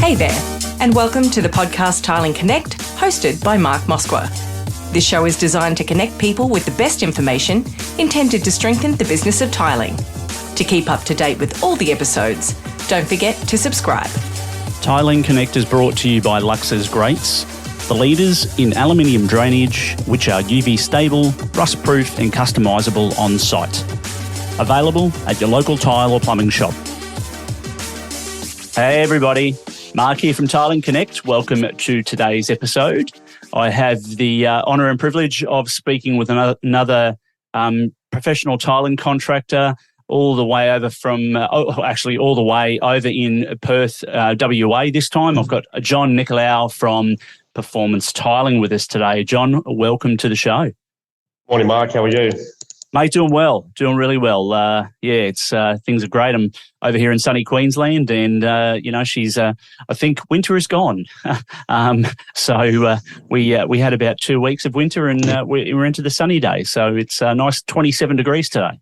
Hey there, and welcome to the podcast Tiling Connect, hosted by Mark Moskwa. This show is designed to connect people with the best information intended to strengthen the business of tiling. To keep up to date with all the episodes, don't forget to subscribe. Tiling Connect is brought to you by Lux's Grates, the leaders in aluminium drainage, which are UV stable, rust proof and customisable on site. Available at your local tile or plumbing shop. Hey everybody, Mark here from Tiling Connect. Welcome to today's episode. I have the honour and privilege of speaking with another professional tiling contractor all the way over from, all the way over in Perth, WA this time. I've got John Nicolaou from Performance Tiling with us today. John, welcome to the show. Morning, Mark. How are you? Mate, doing really well. It's things are great. I'm over here in sunny Queensland, and she's. I think winter is gone. So we had about 2 weeks of winter, and we're into the sunny days. So it's a nice 27 degrees today.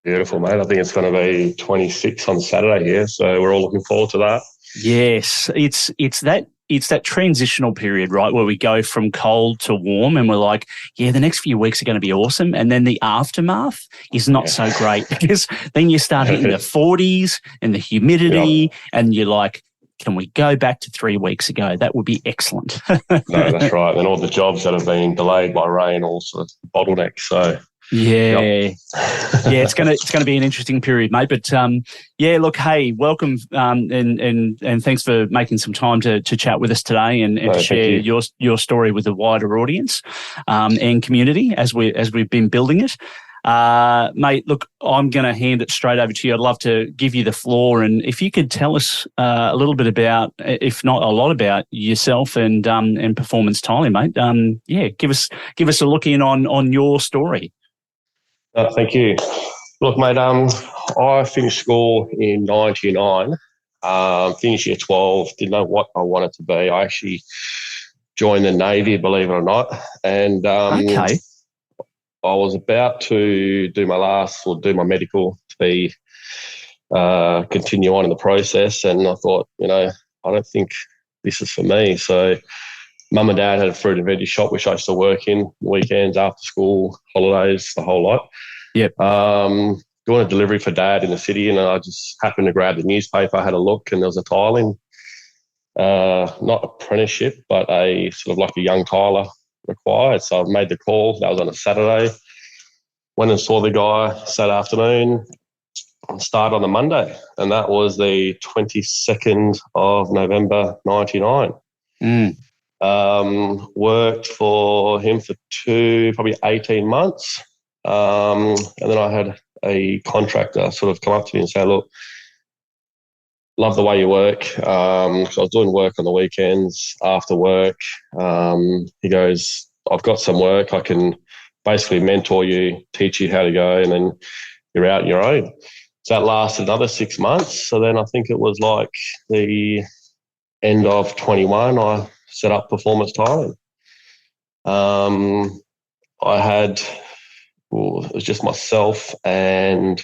Beautiful, mate. I think it's going to be 26 on Saturday here, so we're all looking forward to that. Yes, it's that transitional period, right, where we go from cold to warm and we're like, yeah, the next few weeks are going to be awesome. And then the aftermath is not so great because then you start hitting the 40s and the humidity and you're like, can we go back to 3 weeks ago? That would be excellent. No, that's right. And all the jobs that have been delayed by rain also bottleneck. So yeah, it's gonna be an interesting period, mate. But look, hey, welcome, and thanks for making some time to chat with us today and to share your story with a wider audience and community as we've been building it. Mate, look, I'm going to hand it straight over to you. I'd love to give you the floor, and if you could tell us a little bit about, if not a lot about yourself and Performance Tiling, mate. Give us a look in on your story. Thank you. Look, mate, I finished school in 99, finished year 12, didn't know what I wanted to be. I actually joined the Navy, believe it or not. And I was about to do my medical to be continue on in the process. And I thought, I don't think this is for me. So Mum and Dad had a fruit and veggie shop, which I used to work in weekends, after school, holidays, the whole lot. Yep. Doing a delivery for Dad in the city, and I just happened to grab the newspaper, I had a look, and there was a tiling, not apprenticeship, but a sort of like a young tiler required. So I made the call. That was on a Saturday. Went and saw the guy Saturday afternoon and started on the Monday, and that was the 22nd of November, 99. Worked for him for probably 18 months. And then I had a contractor sort of come up to me and say, look, love the way you work. Because I was doing work on the weekends after work. He goes, I've got some work. I can basically mentor you, teach you how to go, and then you're out on your own. So that lasted another 6 months. So then I think it was like the end of 21, I set up Performance Tiling. It was just myself and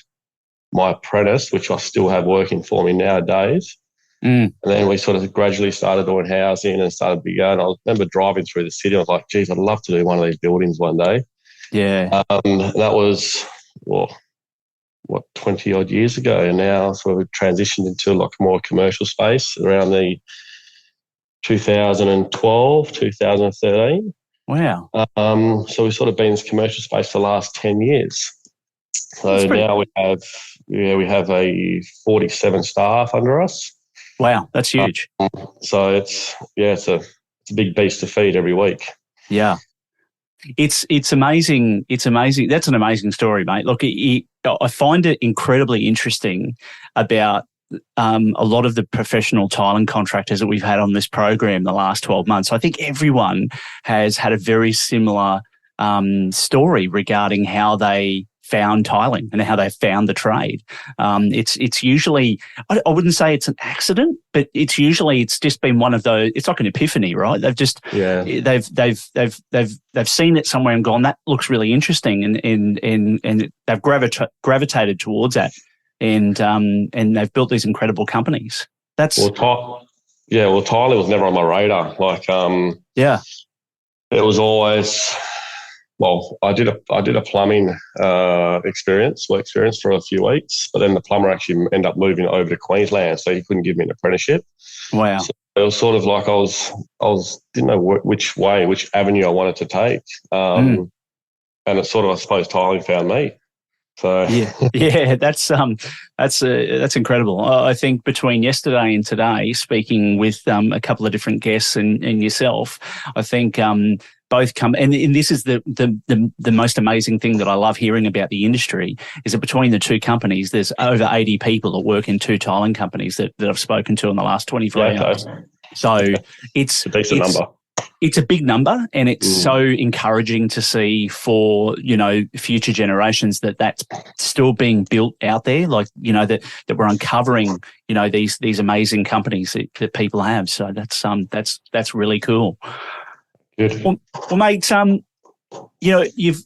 my apprentice, which I still have working for me nowadays. And then we sort of gradually started doing housing and started to go. And I remember driving through the city. I was like, geez, I'd love to do one of these buildings one day. Yeah. And that was, 20 odd years ago. And now sort of transitioned into like a more commercial space around the 2012, 2013. Wow. So we've sort of been in this commercial space for the last 10 years. So now we have a 47 staff under us. Wow, that's huge. So it's a big beast to feed every week. Yeah. It's amazing. It's amazing. That's an amazing story, mate. Look, I find it incredibly interesting about a lot of the professional tiling contractors that we've had on this program the last 12 months. I think everyone has had a very similar story regarding how they found tiling and how they found the trade. It's usually, I wouldn't say it's an accident, but it's just been one of those. It's like an epiphany, right? They've just they've seen it somewhere and gone, that looks really interesting, and they've gravitated towards that, and they've built these incredible companies. Yeah, well, tiling was never on my radar. Yeah. It was always, well, I did a plumbing work experience for a few weeks, but then the plumber actually ended up moving over to Queensland, so he couldn't give me an apprenticeship. Wow. So it was sort of like I didn't know which avenue I wanted to take, and it sort of, I suppose, tiling found me. So yeah, that's incredible. I think between yesterday and today, speaking with a couple of different guests and yourself, I think both come, and this is the most amazing thing that I love hearing about the industry is that between the two companies, there's over 80 people that work in two tiling companies that I've spoken to in the last 24 hours. So it's a decent number. It's a big number, and it's so encouraging to see for, future generations that still being built out there, like, that we're uncovering, these amazing companies that people have. So that's really cool. Good. Well, mate, you've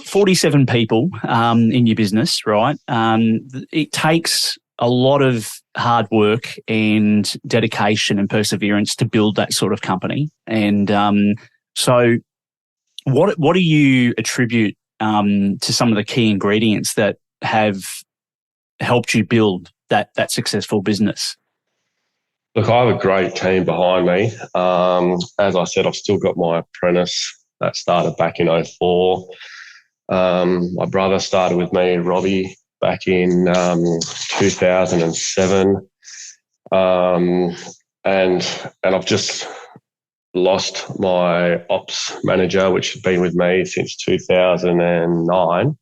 47 people in your business, right? It takes a lot of hard work and dedication and perseverance to build that sort of company. And so what do you attribute to some of the key ingredients that have helped you build that successful business? Look, I have a great team behind me. As I said, I've still got my apprentice that started back in 2004. My brother started with me, Robbie, back in 2007. And I've just lost my ops manager, which had been with me since 2009.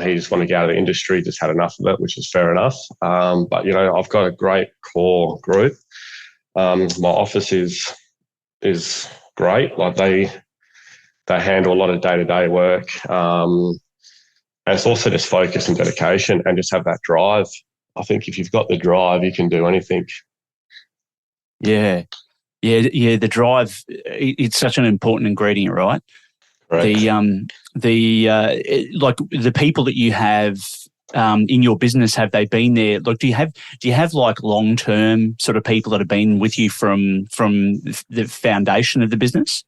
He just wanted to get out of the industry, just had enough of it, which is fair enough. But, I've got a great core group. My office is great. Like they handle a lot of day-to-day work. And it's also just focus and dedication and just have that drive. I think if you've got the drive, you can do anything. Yeah. The drive, it's such an important ingredient, right? Correct. Like the people that you have in your business, have they been there? Like, do you have like long-term sort of people that have been with you from the foundation of the business?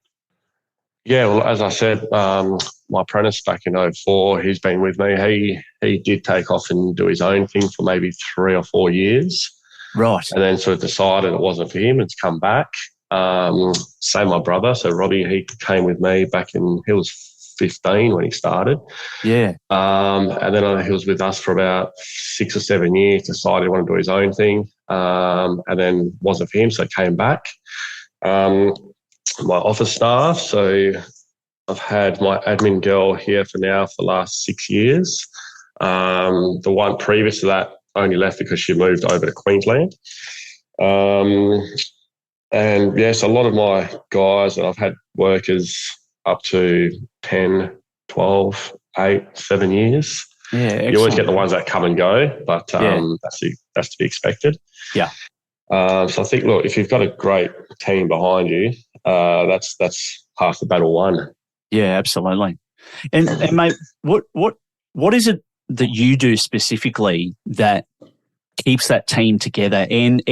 Yeah, well, as I said, my apprentice back in 2004, he's been with me. He did take off and do his own thing for maybe 3 or 4 years. Right. And then sort of decided it wasn't for him and it's come back. Same my brother. So Robbie, he came with me he was 15 when he started. Yeah. And then he was with us for about 6 or 7 years, decided he wanted to do his own thing. And then wasn't for him, so came back. My office staff, so I've had my admin girl here for the last 6 years. The one previous to that only left because she moved over to Queensland. And yes, a lot of my guys, I've had workers up to 10, 12, 8, 7 years. Yeah, excellent. You always get the ones that come and go, but that's to be expected. Yeah. So I think, look, if you've got a great team behind you, that's half the battle won. Yeah, absolutely. And mate, what is it that you do specifically that keeps that team together? And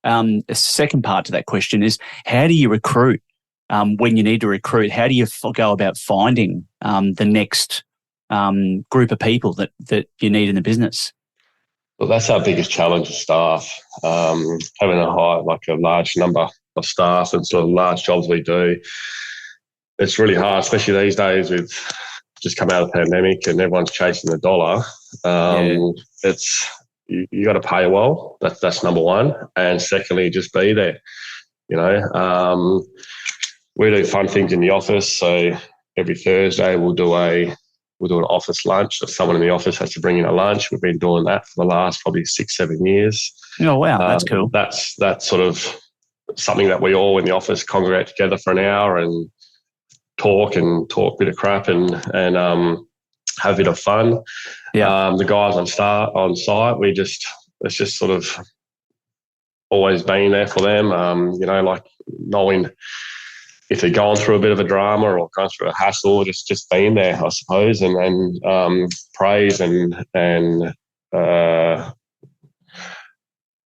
a second part to that question is, how do you recruit when you need to recruit? How do you go about finding the next group of people that you need in the business? Well, that's our biggest challenge as staff, having a large number of staff and sort of large jobs we do. It's really hard, especially these days with just come out of the pandemic and everyone's chasing the dollar. It's you got to pay well. That's number one, and secondly, just be there. We do fun things in the office. So every Thursday we'll do an office lunch. So someone in the office has to bring in a lunch. We've been doing that for the last probably 6-7 years. Oh wow, that's cool. That's sort of something that we all in the office congregate together for an hour and talk a bit of crap and have a bit of fun. Yeah. The guys on site, it's just sort of always being there for them. Like knowing if they're going through a bit of a drama or going through a hassle, just being there, I suppose, and praise and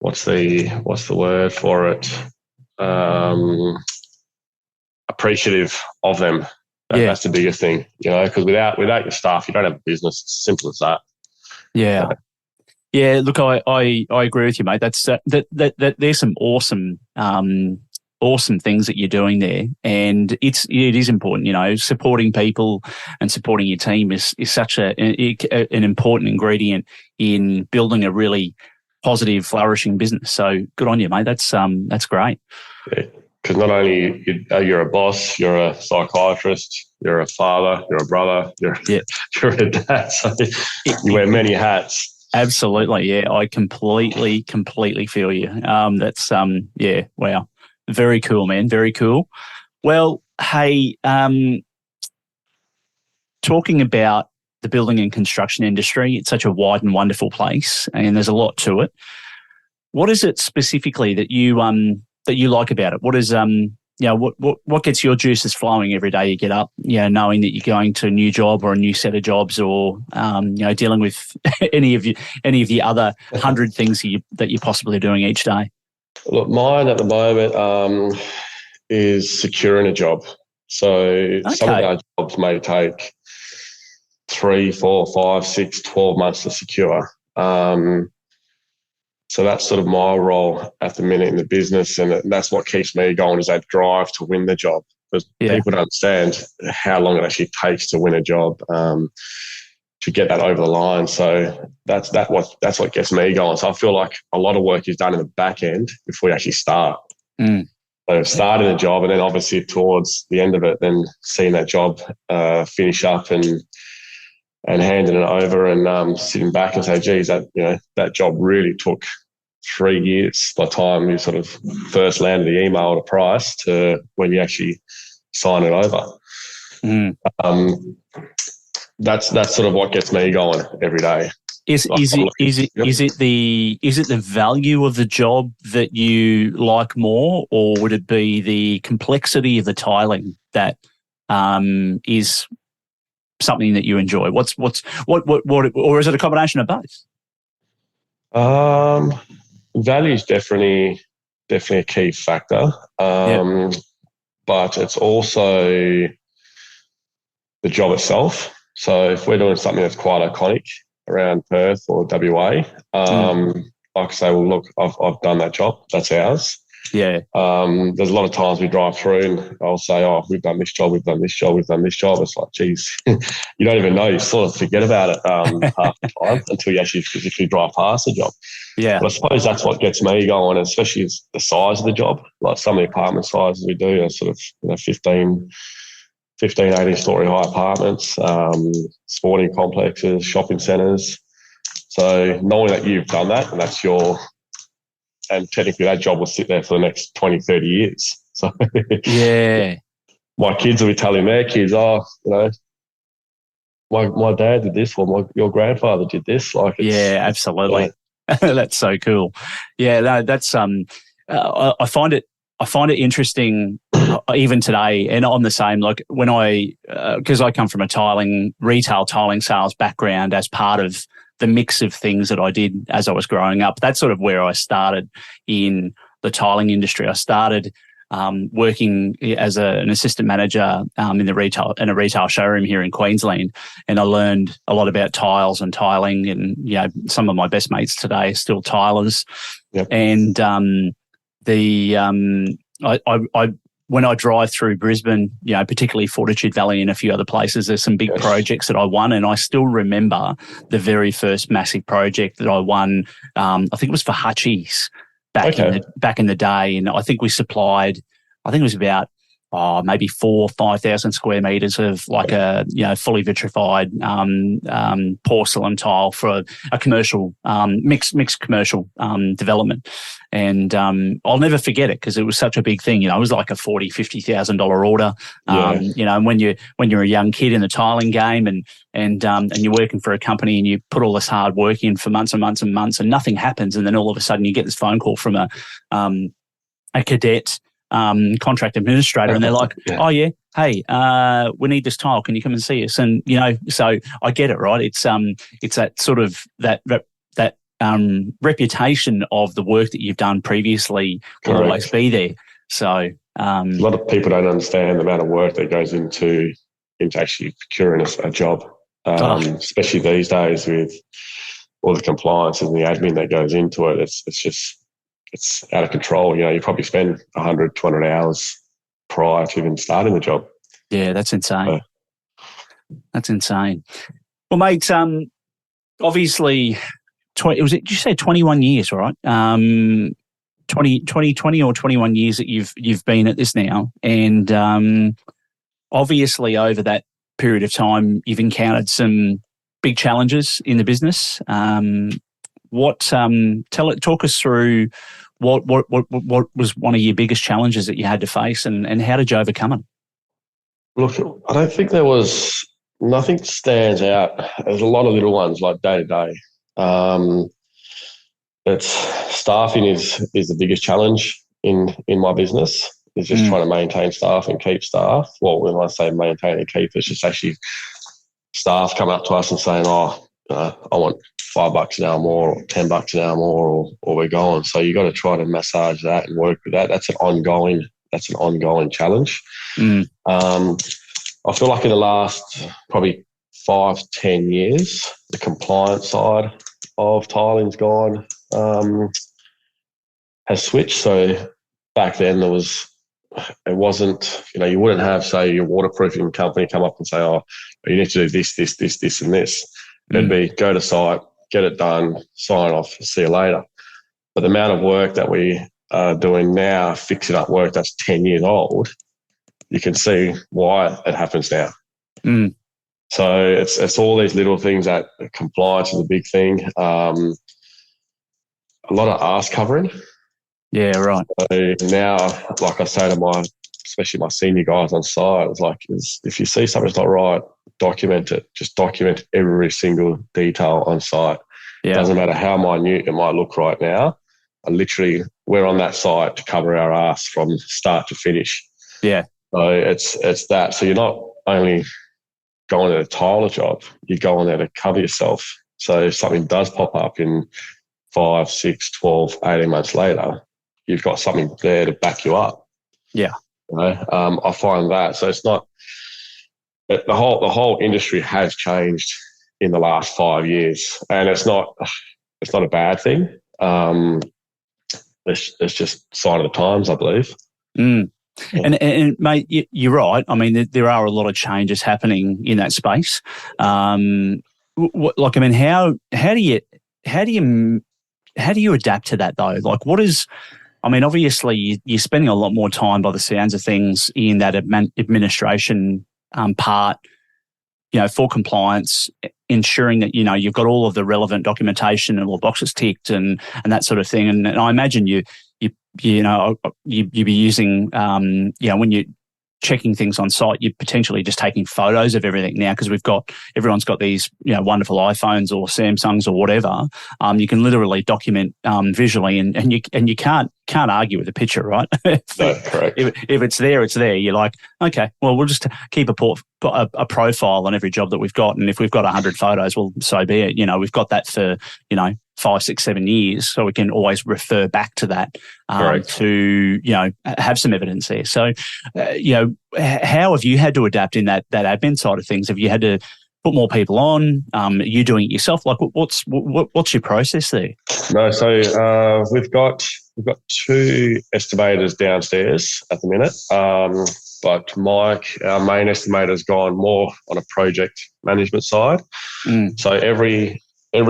what's the word for it? Appreciative of them. That's the biggest thing, because without your staff, you don't have a business. It's as simple as that. Yeah. So. Yeah, look, I agree with you, mate. That's that there's some awesome things that you're doing there, and it is important. Supporting people and supporting your team is such an important ingredient in building a really positive, flourishing business. So good on you, mate. That's great. Yeah. Because not only you're a boss, you're a psychiatrist, you're a father, you're a brother, you're a dad. So you wear many hats. Absolutely, yeah. I completely feel you. That's wow. Very cool, man. Very cool. Well, hey, talking about the building and construction industry, it's such a wide and wonderful place, and there's a lot to it. What is it specifically that you like about it? What is what gets your juices flowing every day you get up, knowing that you're going to a new job or a new set of jobs, or dealing with any of the other 100 things that you're possibly doing each day? Look, mine at the moment is securing a job. So some of our jobs may take 3, 4, 5, 6, 12 months to secure. So that's sort of my role at the minute in the business, and that's what keeps me going, is that drive to win the job. Because people don't understand how long it actually takes to win a job, to get that over the line. So that's what gets me going. So I feel like a lot of work is done in the back end before you actually start. So starting a job, and then obviously towards the end of it, then seeing that job finish up and handing it over, and sitting back and say, geez, that job really took 3 years by the time you sort of first landed the email at a price to when you actually sign it over. That's sort of what gets me going every day. Is it the value of the job that you like more, or would it be the complexity of the tiling that is something that you enjoy? What, or is it a combination of both? Value is definitely a key factor, but it's also the job itself. So if we're doing something that's quite iconic around Perth or WA, I can say, well, look, I've done that job. That's ours. Yeah. There's a lot of times we drive through and I'll say, oh, we've done this job, we've done this job, we've done this job. It's like, geez, you don't even know. You sort of forget about it half the time until you actually physically drive past the job. Yeah. But I suppose that's what gets me going, especially the size of the job. Like some of the apartment sizes we do are sort of 15, 18-story high apartments, sporting complexes, shopping centres. So knowing that you've done that and that's and technically that job will sit there for the next 20, 30 years. So yeah, my kids will be telling their kids, my dad did this, or your grandfather did this. Absolutely. That's so cool. Yeah, no, that's I find it interesting even today, and I'm the same. Like when because I come from a retail tiling sales background as part of the mix of things that I did as I was growing up. That's sort of where I started in the tiling industry. I started working as an assistant manager in a retail showroom here in Queensland, and I learned a lot about tiles and tiling. And some of my best mates today are still tilers. Yep. And when I drive through Brisbane, particularly Fortitude Valley and a few other places, there's some big projects that I won, and I still remember the very first massive project that I won. I think it was for Hutchies back in the day, and I think we supplied. I think it was about maybe 4,000 or 5,000 square meters of like a fully vitrified porcelain tile for a commercial mixed commercial development. And I'll never forget it because it was such a big thing. It was like a $40,000-$50,000 order. And when you're a young kid in the tiling game and you're working for a company and you put all this hard work in for months and months and months and nothing happens, and then all of a sudden you get this phone call from a cadet contract administrator, and they're like, "Oh yeah, hey, we need this tile. Can you come and see us?" And so I get it, right? It's that sort of that reputation of the work that you've done previously will always be there. So a lot of people don't understand the amount of work that goes into actually procuring a job, especially these days with all the compliance and the admin that goes into it. It's out of control. You probably spend 100, 200 hours prior to even starting the job. Yeah, that's insane. That's insane. Well, mate, obviously, did you say 21 years, right? 20 or 21 years that you've been at this now. And obviously over that period of time, you've encountered some big challenges in the business. Talk us through what was one of your biggest challenges that you had to face, and how did you overcome it? Look, I don't think there was nothing stands out. There's a lot of little ones like day to day. It's staffing is the biggest challenge in my business. Is just trying to maintain staff and keep staff. Well, when I say maintain and keep, it's just actually staff coming up to us and saying, I want $5 an hour more or $10 an hour more, or we're going. So you got to try to massage that and work with that. That's an ongoing challenge. I feel like in the last probably 5-10 years, the compliance side of tiling's gone, has switched. So back then it wasn't, you wouldn't have, say, your waterproofing company come up and say, you need to do this, this, this, this, and this. It'd be go to site, get it done, sign off, see you later. But the amount of work that we are doing now, fixing up work that's 10 years old, you can see why it happens now. So it's all these little things that compliance is a big thing. A lot of arse covering. Yeah, right. So now, like I say to especially my senior guys on site, it's like, if you see something's not right, document it. Just document every single detail on site. Yeah. It doesn't matter how minute it might look right now. We're on that site to cover our ass from start to finish. Yeah. So it's that. So you're not only going there to tile a job, you're going there to cover yourself. So if something does pop up in 5, 6, 12, 18 months later, you've got something there to back you up. Yeah. I find that. So it's not, the whole industry has changed in the last 5 years, and it's not a bad thing. It's just sign of the times, I believe. Yeah. And mate, you're right. I mean, there are a lot of changes happening in that space. How do you adapt to that though? Like, obviously you're spending a lot more time by the sounds of things in that administration part, for compliance, ensuring that, you've got all of the relevant documentation and all the boxes ticked and that sort of thing. And I imagine you'd be using, when you're checking things on site, you're potentially just taking photos of everything now, because everyone's got these, wonderful iPhones or Samsungs or whatever. You can literally document visually, and you can't argue with the picture, right? No, correct. If it's there, it's there. You're like, okay, well, we'll just keep a profile on every job that we've got, and if we've got 100 photos, well, so be it. We've got that for 5, 6, 7 years, so we can always refer back to that to have some evidence there. So, how have you had to adapt in that admin side of things? Have you had to put more people on? Are you doing it yourself? Like, what's your process there? No, so we've got 2 estimators downstairs at the minute, but Mike, our main estimator, has gone more on a project management side. So every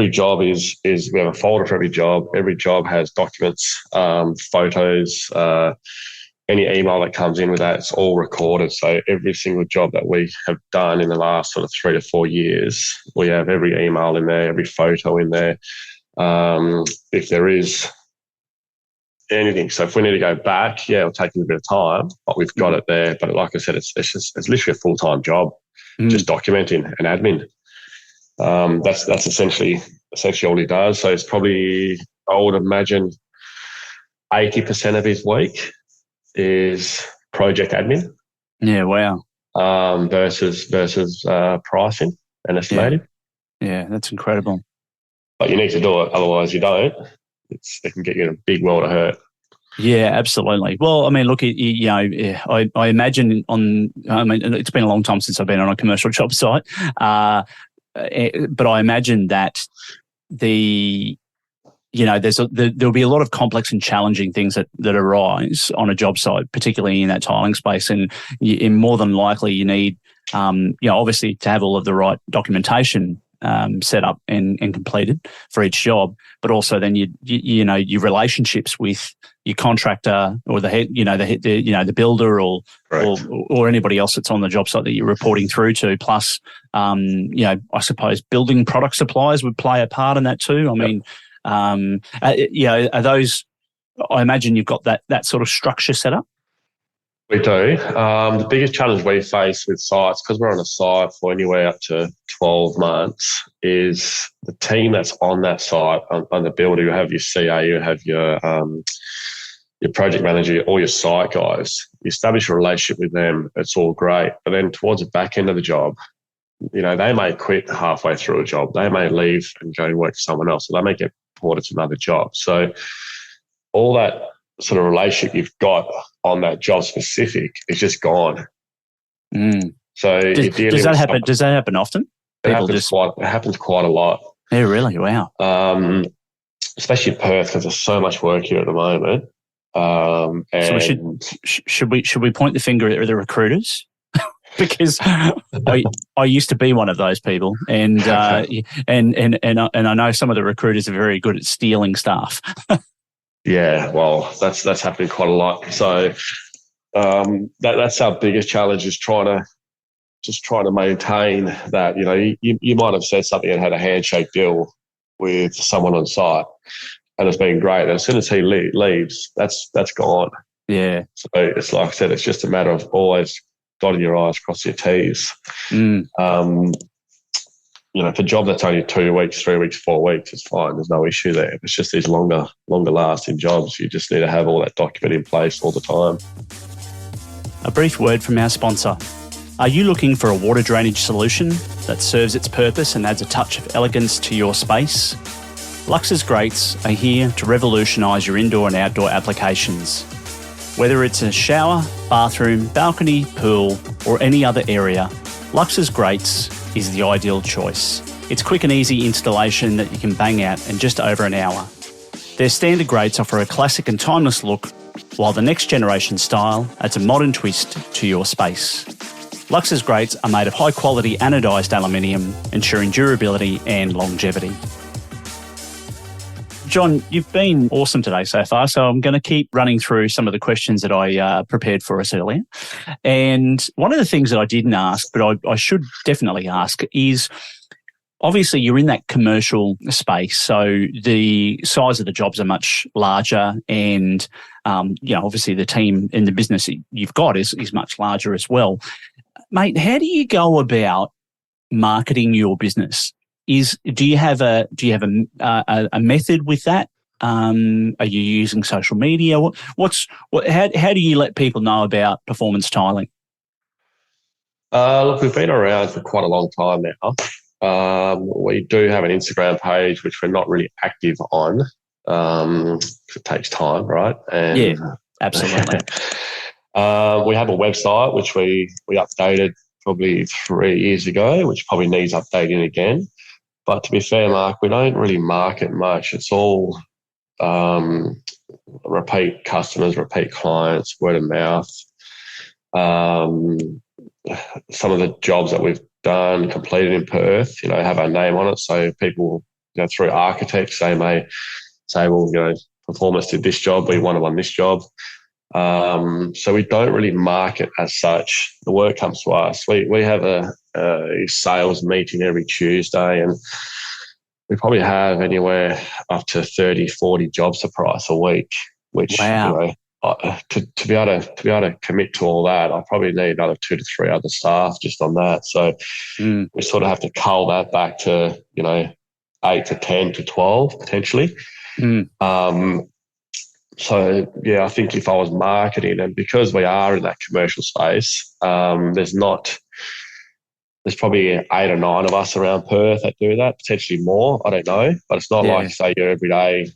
job is we have a folder for every job. Every job has documents, photos, any email that comes in with that, it's all recorded. So every single job that we have done in the last sort of 3 to 4 years, we have every email in there, every photo in there. If there is anything, so if we need to go back, it'll take a bit of time, but we've got it there. But like I said, it's literally a full-time job, just documenting and admin. That's essentially all he does. So it's probably, I would imagine, 80% of his week is project admin. Yeah, wow. Versus pricing and estimating. Yeah, that's incredible. but you need to do it. Otherwise you don't. It can get you in a big world of hurt. Yeah, absolutely. Well, I mean, look, I imagine it's been a long time since I've been on a commercial job site, but I imagine that there'll be a lot of complex and challenging things that arise on a job site, particularly in that tiling space, and more than likely you need, obviously to have all of the right documentation set up and completed for each job, but also then your relationships with your contractor or the builder or anybody else that's on the job site that you're reporting through to. Plus, I suppose building product suppliers would play a part in that too. I mean, are those? I imagine you've got that sort of structure set up. We do. The biggest challenge we face with sites, because we're on a site for anywhere up to 12 months, is the team that's on that site, on the builder. You have your CA, you have your project manager, all your site guys. You establish a relationship with them, it's all great. But then towards the back end of the job, they may quit halfway through a job. They may leave and go and work for someone else. So they may get promoted to another job. So all that sort of relationship you've got on that job specific is just gone. So does that happen? Does that happen often? It happens quite a lot. Yeah, really? Wow. Especially in Perth, because there's so much work here at the moment. So should we point the finger at the recruiters? Because I used to be one of those people, and I know some of the recruiters are very good at stealing staff. Yeah, well, that's happening quite a lot. So that's our biggest challenge, is trying to maintain that. You might have said something and had a handshake deal with someone on site, and it's been great. And as soon as he leaves, that's gone. Yeah. So it's like I said, it's just a matter of always dotting your I's, crossing your T's. For a job that's only 2 weeks, 3 weeks, 4 weeks, it's fine. There's no issue there. It's just these longer lasting jobs. You just need to have all that document in place all the time. A brief word from our sponsor. Are you looking for a water drainage solution that serves its purpose and adds a touch of elegance to your space? Lux's Grates are here to revolutionise your indoor and outdoor applications. Whether it's a shower, bathroom, balcony, pool, or any other area, Lux's Grates is the ideal choice. It's quick and easy installation that you can bang out in just over an hour. Their standard grates offer a classic and timeless look, while the next generation style adds a modern twist to your space. Lux's Grates are made of high quality anodised aluminium, ensuring durability and longevity. John, you've been awesome today so far, so I'm going to keep running through some of the questions that I prepared for us earlier. And one of the things that I didn't ask, but I should definitely ask, is obviously you're in that commercial space, so the size of the jobs are much larger, and obviously the team in the business you've got is much larger as well. Mate, how do you go about marketing your business? Do you have a method with that? Are you using social media? How do you let people know about performance tiling? Look, we've been around for quite a long time now. We do have an Instagram page, which we're not really active on. It takes time, right? And yeah, absolutely. We have a website, which we updated probably 3 years ago, which probably needs updating again. But to be fair, Mark, we don't really market much. It's all repeat customers, repeat clients, word of mouth. Some of the jobs that we've done, completed in Perth, have our name on it. So people, through architects, they may say, well, Performance did this job, we want them on this job. So we don't really market as such. The work comes to us. We have a sales meeting every Tuesday, and we probably have anywhere up to 30, 40 jobs to price a week, which, wow. To be able to commit to all that, I probably need another 2 to 3 other staff just on that. So we sort of have to cull that back to, 8 to 10 to 12 potentially. So, I think if I was marketing, and because we are in that commercial space, there's not there's probably 8 or 9 of us around Perth that do that, potentially more. I don't know, but it's not like, say, you're every day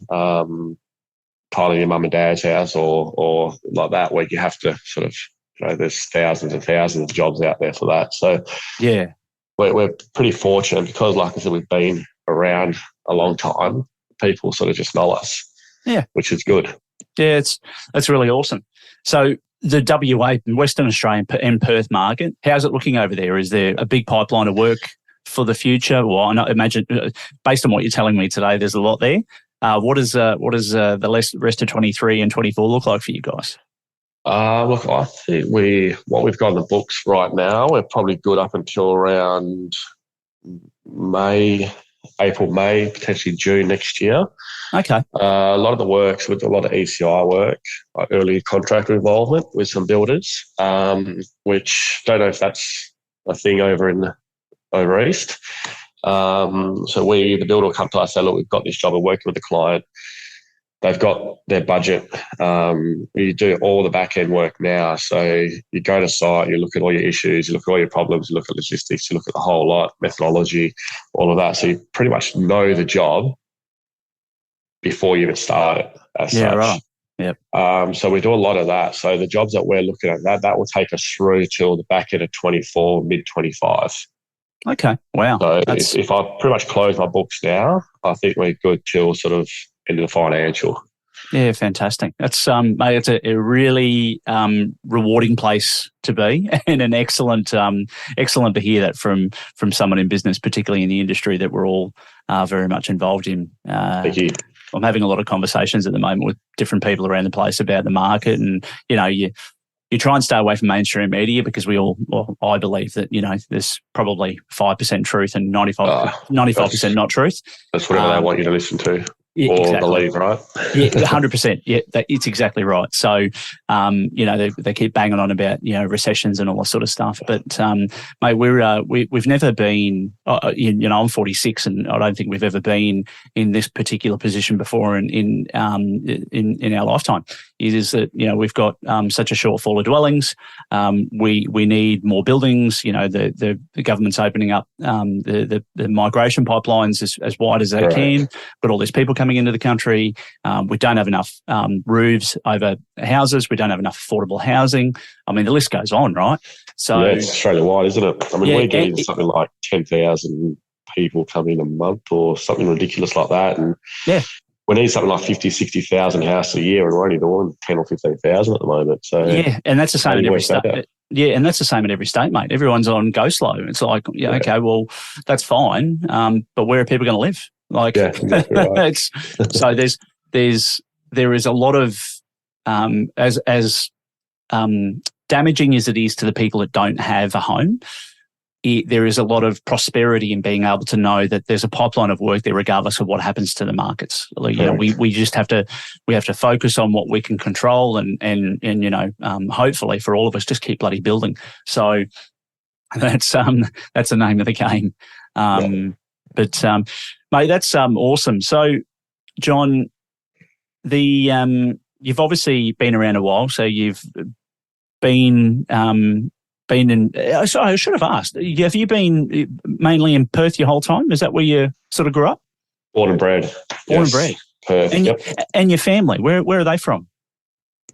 tiling your mum and dad's house or like that, where you have to sort of, there's thousands and thousands of jobs out there for that. So yeah, we're pretty fortunate because, like I said, we've been around a long time. People sort of just know us, which is good. Yeah, that's really awesome. So the WA, Western Australia and Perth market, how's it looking over there? Is there a big pipeline of work for the future? Well, I imagine, based on what you're telling me today, there's a lot there. What does the rest of 23 and 24 look like for you guys? Look, I think what we've got in the books right now, we're probably good up until around April, May, potentially June next year. Okay. A lot of the works with a lot of ECI work, like early contractor involvement with some builders, which don't know if that's a thing over east. So the builder will come to us and say, look, we've got this job, we're working with the client. They've got their budget. You do all the back end work now. So you go to site, you look at all your issues, you look at all your problems, you look at logistics, you look at the whole lot, methodology, all of that. So you pretty much know the job before you even start it as such. Right. Yep. So we do a lot of that. So the jobs that we're looking at, that will take us through till the back end of 24, mid 25. Okay. Wow. So if I pretty much close my books now, I think we're good till sort of into the financial. Yeah, fantastic. That's mate, it's a really rewarding place to be, and an excellent to hear that from someone in business, particularly in the industry that we're all very much involved in. Thank you. I'm having a lot of conversations at the moment with different people around the place about the market, and you try and stay away from mainstream media because I believe that there's probably 5% truth and 95% not truth. That's whatever they want you to listen to. Yeah, or exactly. believe, right? Yeah, 100%. Yeah, it's exactly right. So, they keep banging on about recessions and all that sort of stuff. But mate, we've never been. I'm 46, and I don't think we've ever been in this particular position before in our lifetime. It is that we've got such a shortfall of dwellings. We need more buildings. The government's opening up the migration pipelines as wide as they can. Got all these people coming into the country. We don't have enough roofs over houses. We don't have enough affordable housing. I mean, the list goes on, right? So it's Australia-wide, isn't it? I mean, we're getting something like 10,000 people come in a month or something ridiculous like that. And we need something like 50, 60,000 houses a year, and we're only doing 10 or 15,000 at the moment. So and that's the same in every state. Yeah, and that's the same in every state, mate. Everyone's on go slow. It's like, okay, well, that's fine, but where are people going to live? Like, exactly right. So there is a lot of as damaging as it is to the people that don't have a home. There is a lot of prosperity in being able to know that there's a pipeline of work there, regardless of what happens to the markets. We just have to focus on what we can control, and hopefully for all of us, just keep bloody building. So that's the name of the game. But mate, that's awesome. So, John, you've obviously been around a while, so you've been in. Sorry, I should have asked. Have you been mainly in Perth your whole time? Is that where you sort of grew up? Born and bred. Born and bred. Perth. And your family, where are they from?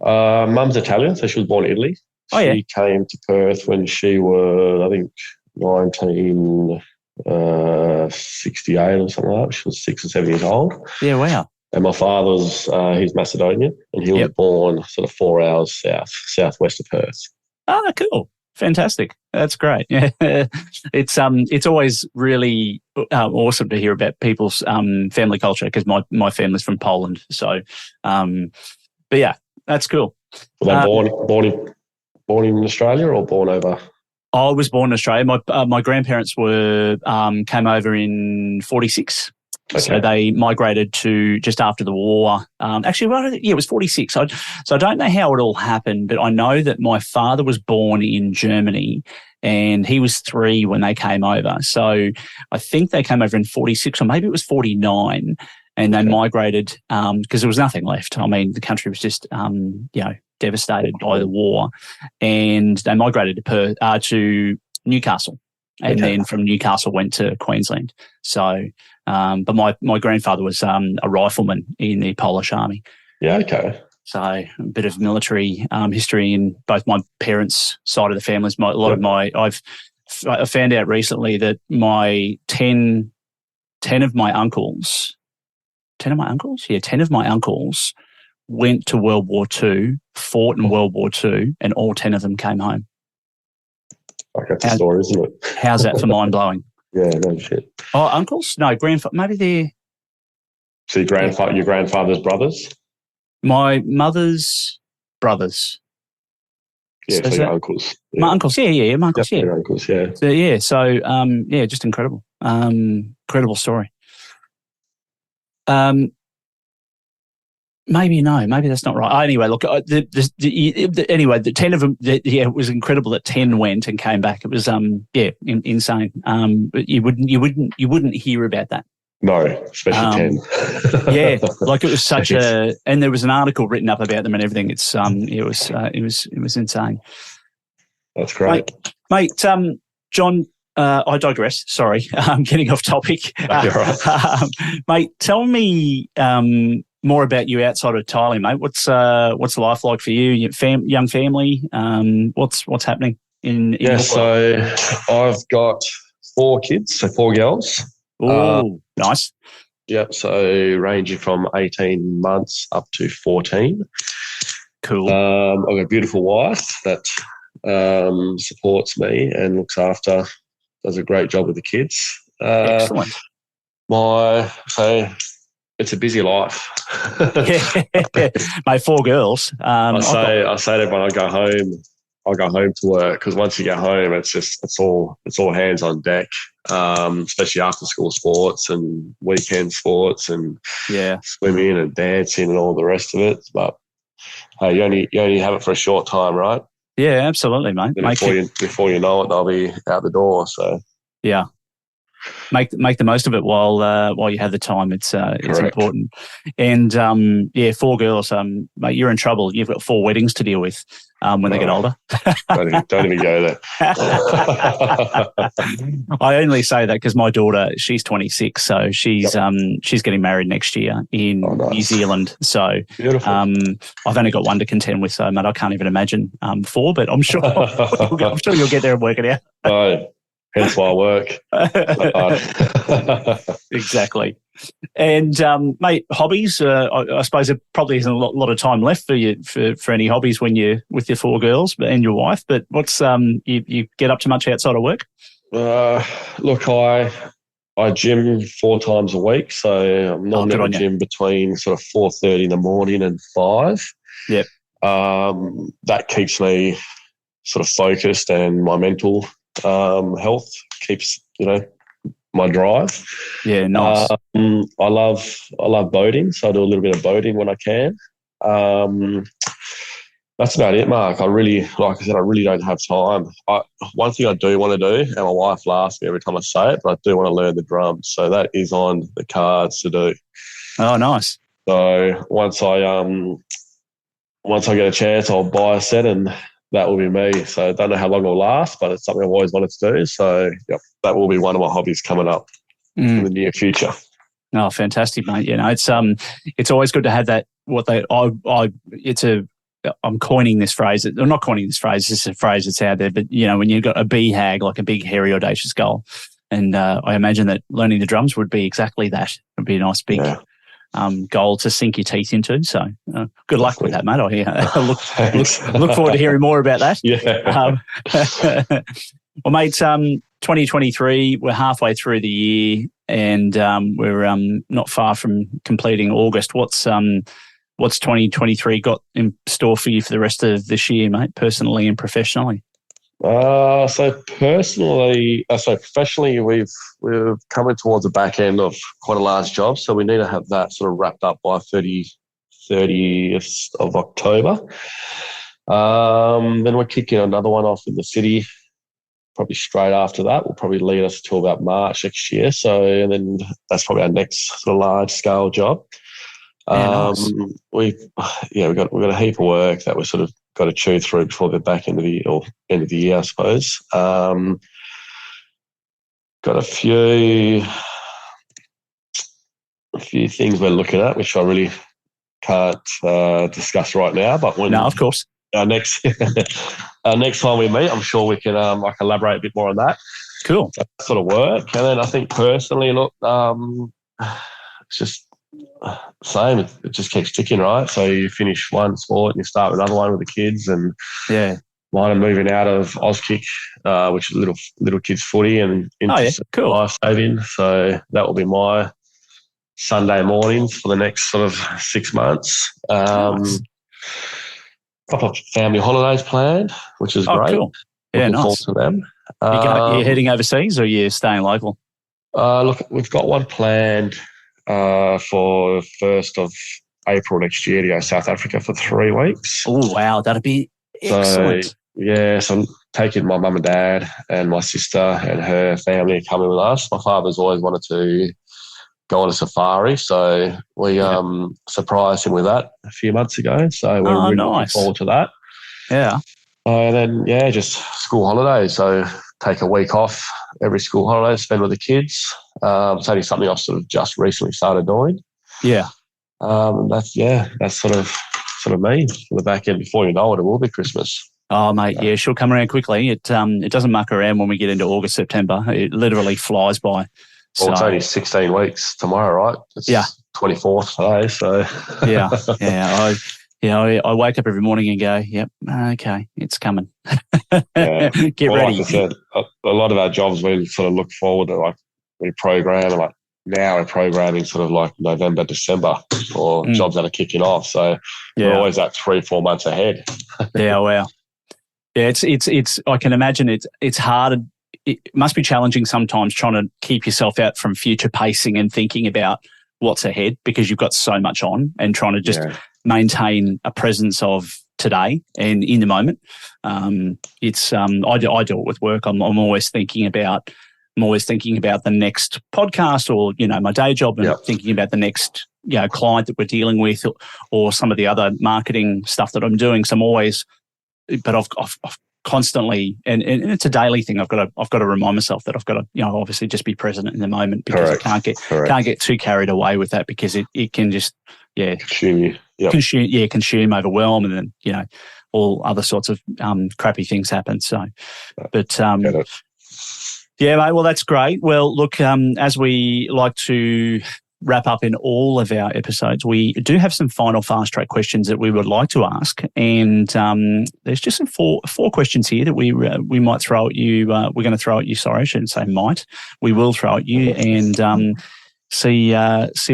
Mum's Italian, so she was born in Italy. She came to Perth when she was, I think, 1968 or something like that. She was 6 or 7 years old. Yeah, wow. And my father's, he's Macedonian, and he was born sort of 4 hours southwest of Perth. Oh, cool. Fantastic. That's great. Yeah. It's always really awesome to hear about people's family culture, because my family's from Poland. So, but yeah, that's cool. Were they born in Australia or born over? I was born in Australia. My grandparents came over in 46. Okay. So they migrated to just after the war. It was 46. So I don't know how it all happened, but I know that my father was born in Germany and he was 3 when they came over. So I think they came over in 46, or maybe it was 49, and they migrated because there was nothing left. I mean, the country was just, devastated by the war, and they migrated to Newcastle. and then from Newcastle went to Queensland. So, but my grandfather was a rifleman in the Polish Army. Yeah, okay. So a bit of military history in both my parents' side of the families. I found out recently that my 10 of my uncles went to World War II, fought in World War II, and all 10 of them came home. Like that's a story, isn't it? How's that for mind-blowing? Yeah, no shit. Oh, uncles? No, grandfather. Maybe they're... So your grandfather's brothers? My mother's brothers. Yeah, so your uncles. Yeah. My uncles, yeah. My uncles, your uncles, yeah. So, just incredible. Incredible story. Maybe that's not right. Anyway, look, the 10 of them, it was incredible that 10 went and came back. It was, insane. But you wouldn't hear about that. No, especially 10. Yeah, like it was such and there was an article written up about them and everything. It was insane. That's great. Mate, John, I digress. Sorry, I'm getting off topic. Right. Mate, tell me more about you outside of tiling, mate. What's life like for you? Young family. What's happening in your so I've got 4 kids, so 4 girls. Oh, nice. Yep. So ranging from 18 months up to 14. Cool. I've got a beautiful wife that supports me and looks after, does a great job with the kids. Excellent. So it's a busy life. My 4 girls. I say to everyone, I go home to work, because once you get home, it's all hands on deck, especially after school sports and weekend sports and swimming and dancing and all the rest of it. But hey, you only have it for a short time, right? Yeah, absolutely, mate. Before you know it, they'll be out the door. So yeah. Make the most of it while you have the time. It's important. And 4 girls. Mate, you're in trouble. You've got 4 weddings to deal with when they get older. Don't even go there. I only say that because my daughter, she's 26, so she's getting married next year in New Zealand. So I've only got 1 to contend with. So mate, I can't even imagine 4, but I'm sure you'll get there and work it out. Right. Hence why I work. Exactly. And mate, hobbies. I suppose there probably isn't a lot of time left for you for any hobbies when you're with your 4 girls and your wife. But what's you get up to much outside of work? Look, I gym 4 times a week, so I'm not in the gym between sort of 4:30 in the morning and 5. Yep. That keeps me sort of focused, and my mental health keeps my drive. Yeah, nice. I love boating, so I do a little bit of boating when I can. That's about it, Mark. I really don't have time. One thing I do want to do, and my wife laughs at me every time I say it, but I do want to learn the drums. So that is on the cards to do. Oh, nice. So once I get a chance, I'll buy a set, and that will be me. So I don't know how long it'll last, but it's something I've always wanted to do. So that will be one of my hobbies coming up in the near future. Oh, fantastic, mate. It's always good to have that. I'm coining this phrase. I'm not coining this phrase. It's a phrase that's out there. But when you've got a BHAG, like a big, hairy, audacious goal, and I imagine that learning the drums would be exactly that. It would be a nice big goal to sink your teeth into. So good luck with that, mate. I hear. Look forward to hearing more about that. Yeah. Well, mate, 2023, we're halfway through the year, and we're not far from completing August. What's 2023 got in store for you for the rest of this year, mate, personally and professionally? So professionally, we're coming towards the back end of quite a large job, so we need to have that sort of wrapped up by 30th of October. Then we're kicking another one off in the city, probably straight after that. Will probably lead us to about March next year. And then that's probably our next sort of large scale job. Nice. We've got a heap of work that we've sort of got to chew through before the back end of the year, I suppose. got a few things we're looking at, which I really can't discuss right now. But when of course, our next time we meet, I'm sure we can I can elaborate a bit more on that. Cool. That sort of work. And then I think personally, look, it's just same. It just keeps ticking, right? So you finish one sport and you start with another one with the kids, and mine are moving out of Auskick, which is little kids footy, and into cool. life saving. So that will be my Sunday mornings for the next sort of 6 months. Nice. Couple of family holidays planned, which is great. Cool. Yeah, Looking forward to them. You're heading overseas, or you're staying local? Look, we've got one planned for 1st of April next year to go to South Africa for 3 weeks. Oh, wow. That'd be excellent. So I'm taking my mum and dad and my sister and her family coming with us. My father's always wanted to go on a safari, so we surprised him with that a few months ago. So we're really looking forward to that. Yeah. And then, just school holidays. So take a week off every school holiday, spend with the kids. It's only something I've sort of just recently started doing. Yeah. That's sort of me for the back end. Before you know it, it will be Christmas. Oh, mate, yeah, she'll come around quickly. It doesn't muck around when we get into August, September. It literally flies by. Well, it's only 16 weeks tomorrow, right? It's 24th today, so... I wake up every morning and go, yep, okay, it's coming. Get ready. Like I said, a lot of our jobs we sort of look forward to, like we program, like now we're programming sort of like November, December for jobs that are kicking off. So we're always at 3-4 months ahead. Yeah, wow. Yeah, it's. I can imagine it's hard. It must be challenging sometimes trying to keep yourself out from future pacing and thinking about what's ahead, because you've got so much on, and trying to just maintain a presence of today and in the moment. I do it with work. I'm always thinking about the next podcast, or my day job, and thinking about the next client that we're dealing with, or some of the other marketing stuff that I'm doing. So I'm always, but I've constantly, and it's a daily thing. I've got to remind myself that I've got to, obviously just be present in the moment, because I can't get too carried away with that, because it can just consume you. Consume, overwhelm, and then all other sorts of crappy things happen. So, but yeah, mate. Well, that's great. Well, look, as we like to wrap up in all of our episodes, we do have some final fast track questions that we would like to ask, and there's just some four questions here that we might throw at you. We're going to throw at you. Sorry, I shouldn't say might. We will throw at you, and see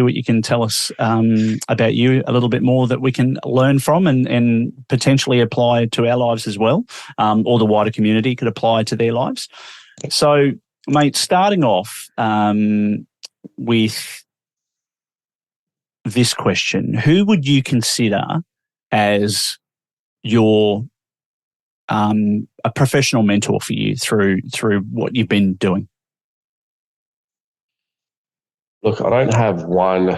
what you can tell us about you a little bit more, that we can learn from and potentially apply to our lives as well, or the wider community could apply to their lives. So, mate, starting off with this question: who would you consider as your a professional mentor for you through what you've been doing? Look, I don't have one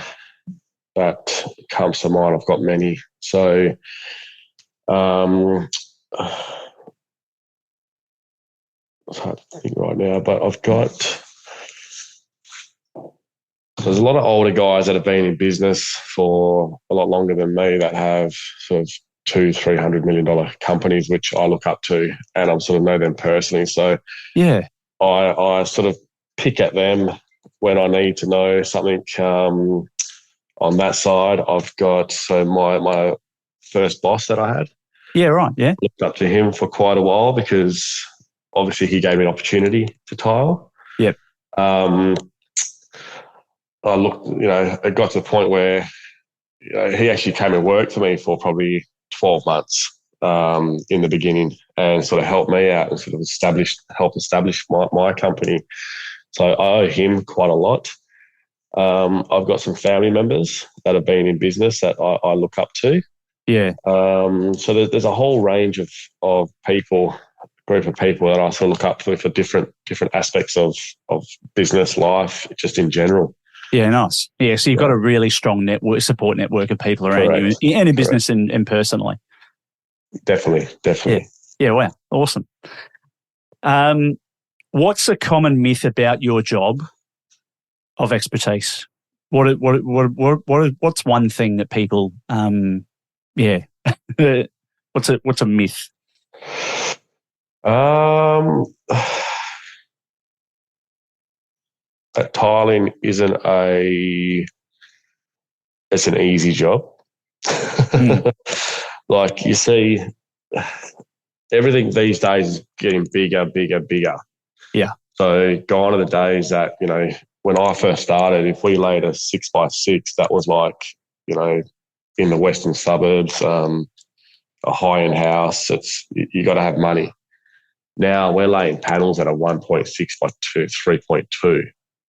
that comes to mind. I've got many. So I can't think right now, but there's a lot of older guys that have been in business for a lot longer than me that have sort of $200-300 million companies, which I look up to, and I'm sort of know them personally. So I sort of pick at them when I need to know something on that side. I've got my first boss that I had. Yeah, right. Yeah, looked up to him for quite a while, because obviously he gave me an opportunity to tile. Yep. I looked, it got to the point where he actually came and worked for me for probably 12 months in the beginning, and sort of helped me out and sort of help establish my company. So I owe him quite a lot. I've got some family members that have been in business that I look up to. Yeah. So there's a whole range of people, group of people that I sort of look up to for different aspects of business life, just in general. Yeah, nice. Yeah, so you've got a really strong support network of people around you, and in business and personally. Definitely. Yeah, wow, awesome. What's a common myth about your job of expertise? What's one thing that people, what's a myth? Tiling isn't it's an easy job. Like you see, everything these days is getting bigger. Yeah. So gone are the days that, when I first started, if we laid a 6x6, that was like, in the western suburbs, a high-end house. You got to have money. Now we're laying panels at a 1.6 by 3.2.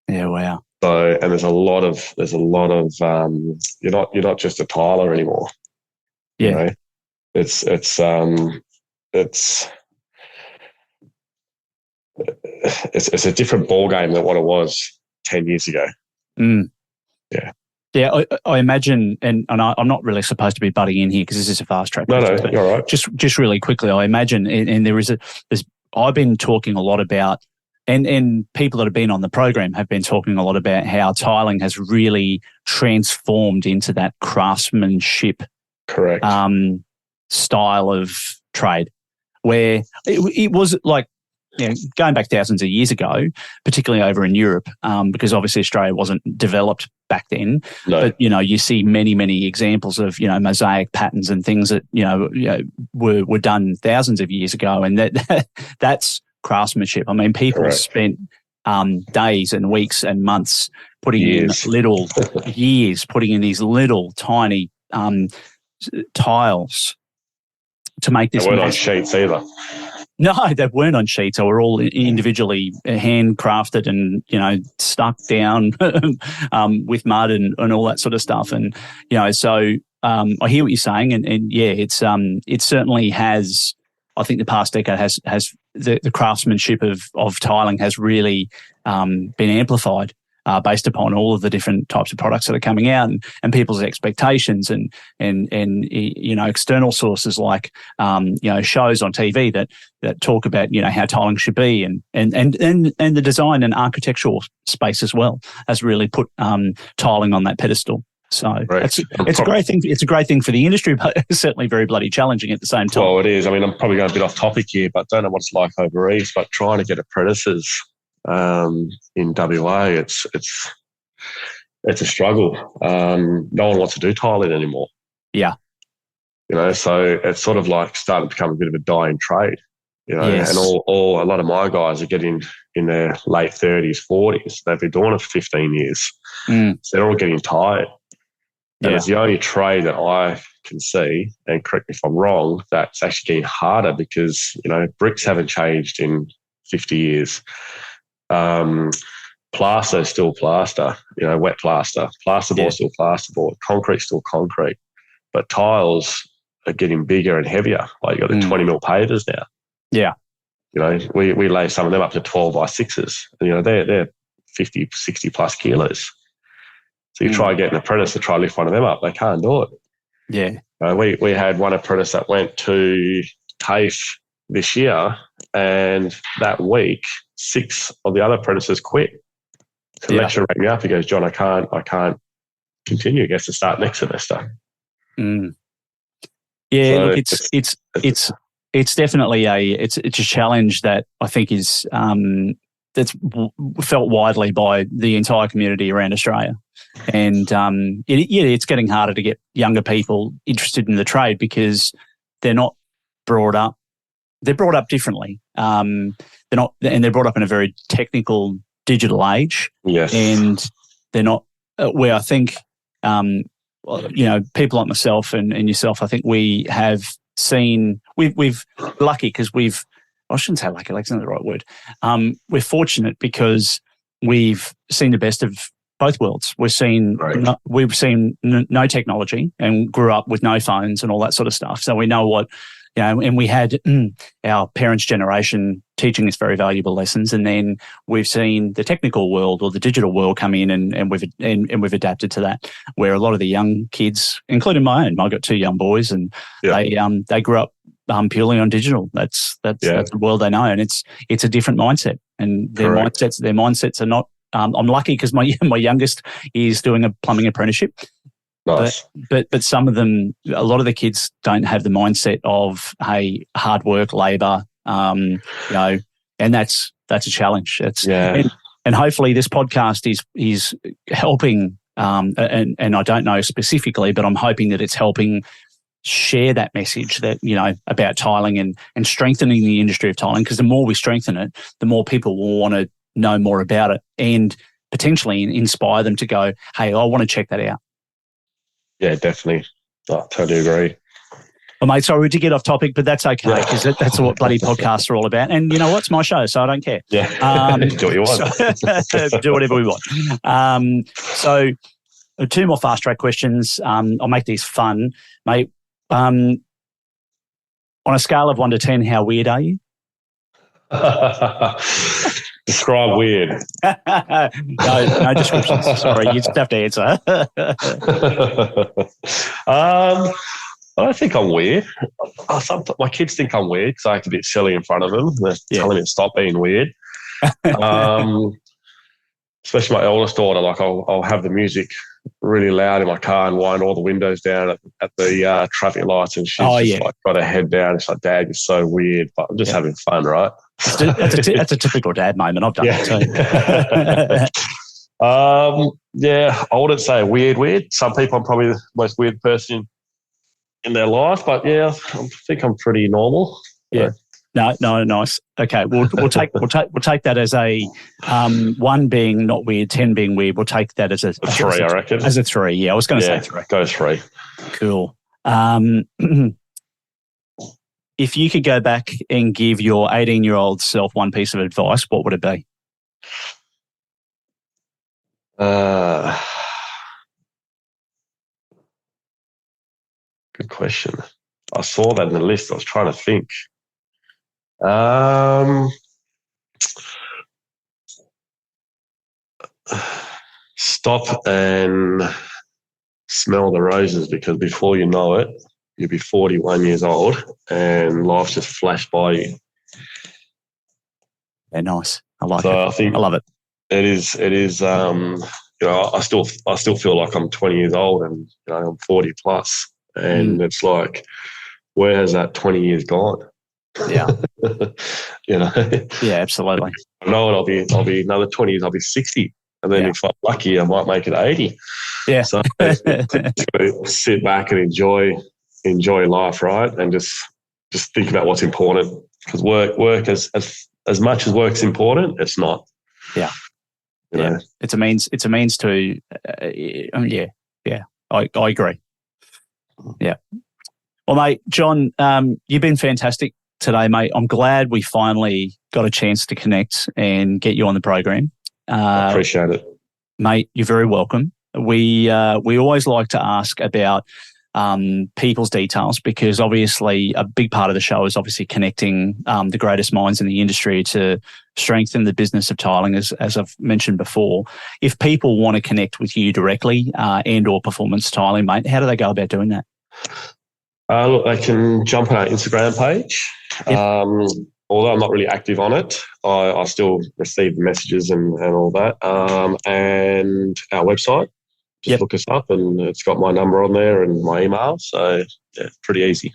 Yeah, wow. So, and there's a lot of you're not just a tiler anymore. Yeah. It's a different ball game than what it was 10 years ago. Yeah. Yeah, I imagine, and I'm not really supposed to be butting in here because this is a fast track. No, you're all right. Just really quickly, I imagine, and I've been talking a lot about, and people that have been on the program have been talking a lot about how tiling has really transformed into that craftsmanship, correct, style of trade, where it was like, going back thousands of years ago, particularly over in Europe, because obviously Australia wasn't developed back then. No. But, you see many, many examples of, mosaic patterns and things that, were done thousands of years ago. And that's craftsmanship. I mean, people correct. spent days and weeks and months putting in these little tiny tiles to make this. They weren't on sheets either. No, they weren't on sheets. They were all individually handcrafted and, stuck down with mud and all that sort of stuff. And, so I hear what you're saying. And yeah, it certainly has, I think the past decade has the craftsmanship of tiling has really been amplified based upon all of the different types of products that are coming out and people's expectations and external sources like shows on TV that talk about how tiling should be and the design and architectural space as well has really put tiling on that pedestal. So it's a great thing. It's a great thing for the industry, but it's certainly very bloody challenging at the same time. Well, it is. I mean, I'm probably going a bit off topic here, but don't know what it's like over east. But trying to get apprentices in WA, it's a struggle. No one wants to do tiling anymore. Yeah. So it's sort of like starting to become a bit of a dying trade. Yes. And a lot of my guys are getting in their late 30s, 40s. They've been doing it for 15 years. So they're all getting tired. And it's the only trade that I can see, and correct me if I'm wrong, that's actually getting harder because, bricks haven't changed in 50 years. Plaster is still plaster, wet plaster. Plasterboard still plasterboard. Concrete still concrete. But tiles are getting bigger and heavier. Like you've got the 20 mil pavers now. Yeah. We lay some of them up to 12 by 6s. And, they're 50, 60 plus kilos. So you try to get an apprentice to try to lift one of them up. They can't do it. Yeah. We had one apprentice that went to TAFE this year, and that week, 6 of the other apprentices quit. The lecturer rang me up. He goes, "John, I can't continue. I guess to start next semester." Yeah, so look, it's definitely it's a challenge that I think is that's felt widely by the entire community around Australia. And it's getting harder to get younger people interested in the trade because they're not brought up. They're brought up differently. They're brought up in a very technical, digital age. Yes, and they're not where I think people like myself and yourself. I think we have seen we've lucky because I shouldn't say lucky. That's not the right word. We're fortunate because we've seen the best of both worlds. We've seen no technology and grew up with no phones and all that sort of stuff. So we know what, and we had our parents' generation teaching us very valuable lessons. And then we've seen the technical world or the digital world come in and we've adapted to that, where a lot of the young kids, including my own, I've got 2 young boys and they grew up purely on digital. That's the world they know. And it's a different mindset. and their mindsets are not. I'm lucky because my youngest is doing a plumbing apprenticeship. Nice. But some of them, a lot of the kids don't have the mindset of, hey, hard work, labour, and that's a challenge. And hopefully this podcast is helping. And I don't know specifically, but I'm hoping that it's helping share that message that, about tiling and strengthening the industry of tiling, because the more we strengthen it, the more people will want to know more about it and potentially inspire them to go, hey, I want to check that out. Yeah, definitely. I totally agree. Well, mate, sorry to get off topic, but that's okay, because that's what bloody podcasts are all about. And you know what? It's my show, so I don't care. Yeah, do what you want. Do whatever we want. So 2 more fast-track questions. I'll make these fun. Mate, on a scale of 1 to 10, how weird are you? Describe weird. No descriptions. Sorry, you just have to answer. I don't think I'm weird. My kids think I'm weird because I act a bit silly in front of them. They're telling me to stop being weird. Especially my eldest daughter, like I'll have the music really loud in my car and wind all the windows down at the traffic lights, and she's like got her head down. It's like, Dad, you're so weird, but I'm just having fun, right? That's a typical dad moment. I've done it too. I wouldn't say weird. Some people, I'm probably the most weird person in their life, but I think I'm pretty normal. Yeah. No, nice. Okay, we'll take that as a 1 being not weird, 10 being weird. We'll take that as a 3, I reckon. As a 3, yeah. I was going to say 3. Go 3. Cool. If you could go back and give your 18-year-old self one piece of advice, what would it be? Good question. I saw that in the list. I was trying to think. Stop and smell the roses, because before you know it, you'll be 41 years old and life's just flashed by you. Yeah, nice. I like it. I love it. It is. I still feel like I'm 20 years old, and I'm 40 plus, and it's like, where has that 20 years gone? Yeah. Yeah, absolutely. I know I'll be another 20 years. I'll be 60, and then if I'm lucky, I might make it 80. Yeah. So sit back and enjoy life, right? And just think about what's important, because work as much as work's important, it's not. Yeah. It's a means to. I agree. Yeah. Well, mate, John, you've been fantastic today, mate. I'm glad we finally got a chance to connect and get you on the program. I appreciate it, mate. You're very welcome. We always like to ask about people's details, because obviously a big part of the show is obviously connecting the greatest minds in the industry to strengthen the business of tiling, as I've mentioned before. If people want to connect with you directly and or Performance Tiling, mate, how do they go about doing that? Look, they can jump on our Instagram page. Yep. Although I'm not really active on it, I still receive messages and all that. And our website, just look us up, and it's got my number on there and my email. So pretty easy.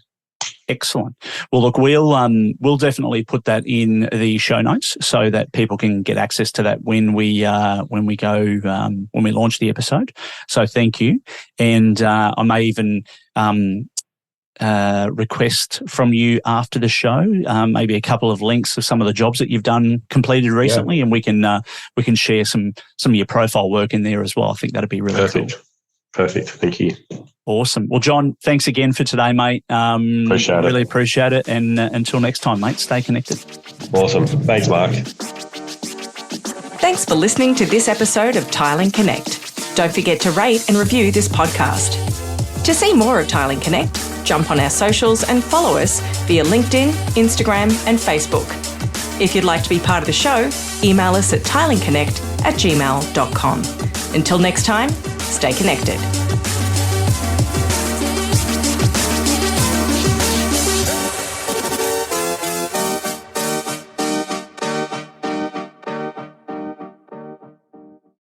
Excellent. Well, look, we'll definitely put that in the show notes so that people can get access to that when we launch the episode. So thank you, and I may even request from you after the show, maybe a couple of links of some of the jobs that you've completed recently, and we can share some of your profile work in there as well. I think that'd be really cool. Perfect. Thank you. Awesome. Well, John, thanks again for today, mate. Really appreciate it. And until next time, mate, stay connected. Awesome. Thanks, Mark. Thanks for listening to this episode of Tiling Connect. Don't forget to rate and review this podcast. To see more of Tiling Connect, jump on our socials and follow us via LinkedIn, Instagram, and Facebook. If you'd like to be part of the show, email us at tilingconnect@gmail.com. Until next time, stay connected.